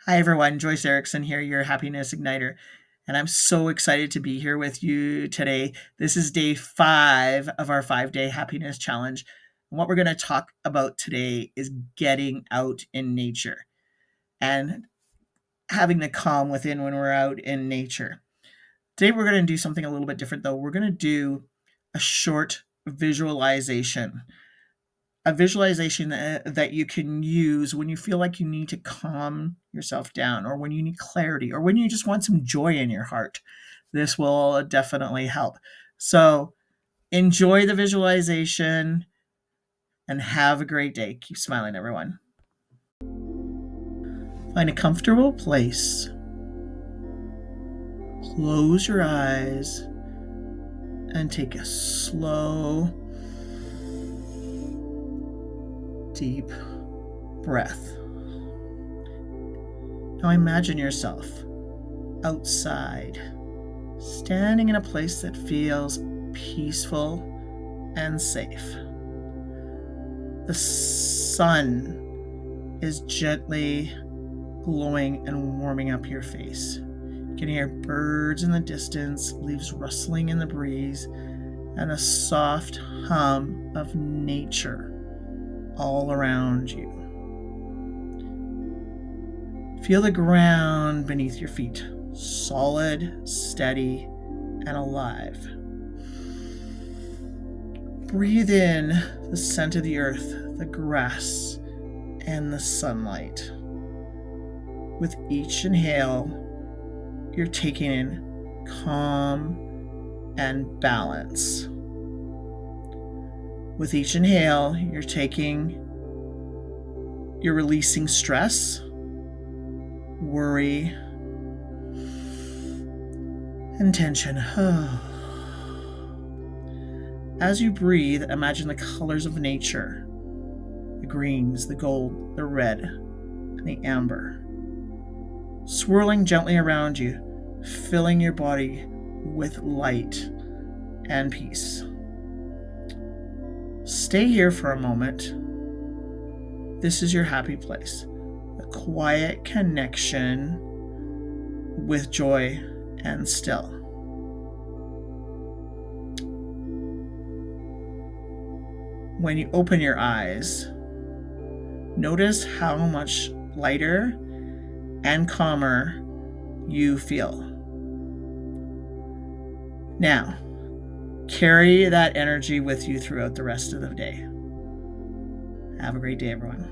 Hi, everyone. Joyce Erickson here, your happiness igniter. And I'm so excited to be here with you today. This is day 5 of our 5-day happiness challenge. And what we're going to talk about today is getting out in nature and having the calm within when we're out in nature. Today, we're going to do something a little bit different, though. We're going to do a short visualization. A visualization that you can use when you feel like you need to calm yourself down, or when you need clarity, or when you just want some joy in your heart. This will definitely help. So enjoy the visualization and have a great day. Keep smiling, everyone. Find a comfortable place. Close your eyes and take a slow, deep breath. Now imagine yourself outside, standing in a place that feels peaceful and safe. The sun is gently glowing and warming up your face. You can hear birds in the distance, leaves rustling in the breeze, and a soft hum of nature all around you. Feel the ground beneath your feet, solid, steady, and alive. Breathe in the scent of the earth, the grass, and the sunlight. With each inhale, you're taking in calm and balance. With each inhale, you're releasing stress, worry, and tension. As you breathe, imagine the colors of nature: the greens, the gold, the red, and the amber, swirling gently around you, filling your body with light and peace. Stay here for a moment. This is your happy place, a quiet connection with joy and still. When you open your eyes, notice how much lighter and calmer you feel. Now, carry that energy with you throughout the rest of the day. Have a great day, everyone.